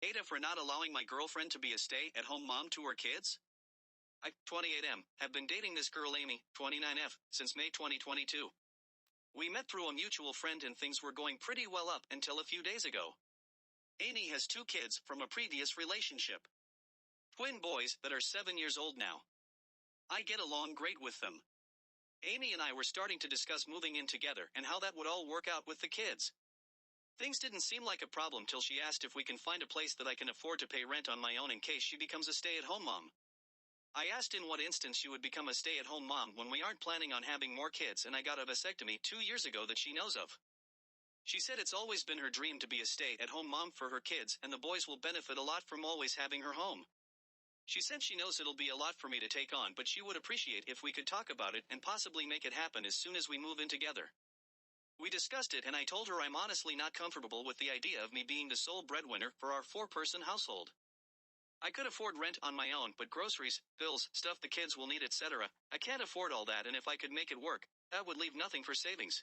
AITA for not allowing my girlfriend to be a stay-at-home mom to her kids? I, 28M, have been dating this girl Amy, 29F, since May 2022. We met through a mutual friend and things were going pretty well up until a few days ago. Amy has 2 kids from a previous relationship. Twin boys that are 7 years old now. I get along great with them. Amy and I were starting to discuss moving in together and how that would all work out with the kids. Things didn't seem like a problem till she asked if we can find a place that I can afford to pay rent on my own in case she becomes a stay-at-home mom. I asked in what instance she would become a stay-at-home mom when we aren't planning on having more kids and I got a vasectomy 2 years ago that she knows of. She said it's always been her dream to be a stay-at-home mom for her kids and the boys will benefit a lot from always having her home. She said she knows it'll be a lot for me to take on, but she would appreciate if we could talk about it and possibly make it happen as soon as we move in together. We discussed it and I told her I'm honestly not comfortable with the idea of me being the sole breadwinner for our 4-person household. I could afford rent on my own, but groceries, bills, stuff the kids will need, etc., I can't afford all that, and if I could make it work, that would leave nothing for savings.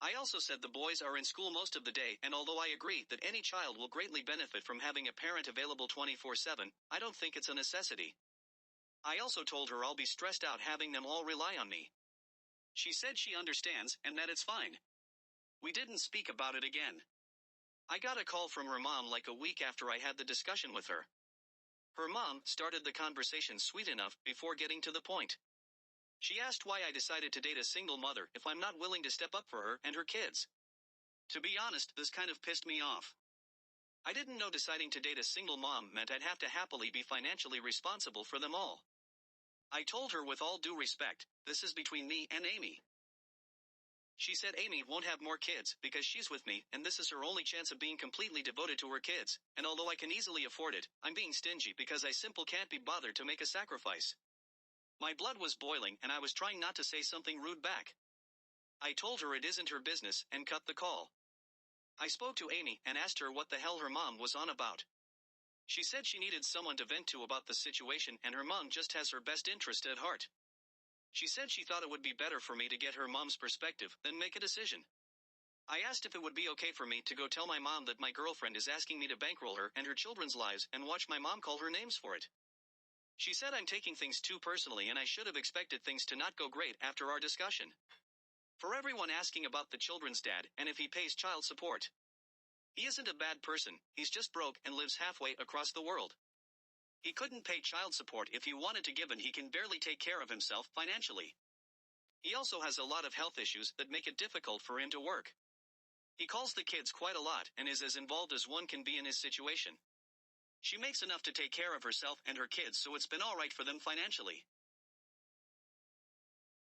I also said the boys are in school most of the day, and although I agree that any child will greatly benefit from having a parent available 24/7, I don't think it's a necessity. I also told her I'll be stressed out having them all rely on me. She said she understands and that it's fine. We didn't speak about it again. I got a call from her mom like a week after I had the discussion with her. Her mom started the conversation sweet enough before getting to the point. She asked why I decided to date a single mother if I'm not willing to step up for her and her kids. To be honest, this kind of pissed me off. I didn't know deciding to date a single mom meant I'd have to happily be financially responsible for them all. I told her with all due respect, this is between me and Amy. She said Amy won't have more kids because she's with me and this is her only chance of being completely devoted to her kids, and although I can easily afford it, I'm being stingy because I simply can't be bothered to make a sacrifice. My blood was boiling and I was trying not to say something rude back. I told her it isn't her business and cut the call. I spoke to Amy and asked her what the hell her mom was on about. She said she needed someone to vent to about the situation and her mom just has her best interest at heart. She said she thought it would be better for me to get her mom's perspective than make a decision. I asked if it would be okay for me to go tell my mom that my girlfriend is asking me to bankroll her and her children's lives and watch my mom call her names for it. She said I'm taking things too personally and I should have expected things to not go great after our discussion. For everyone asking about the children's dad and if he pays child support. He isn't a bad person, he's just broke and lives halfway across the world. He couldn't pay child support if he wanted to given he can barely take care of himself financially. He also has a lot of health issues that make it difficult for him to work. He calls the kids quite a lot and is as involved as one can be in his situation. She makes enough to take care of herself and her kids, so it's been alright for them financially.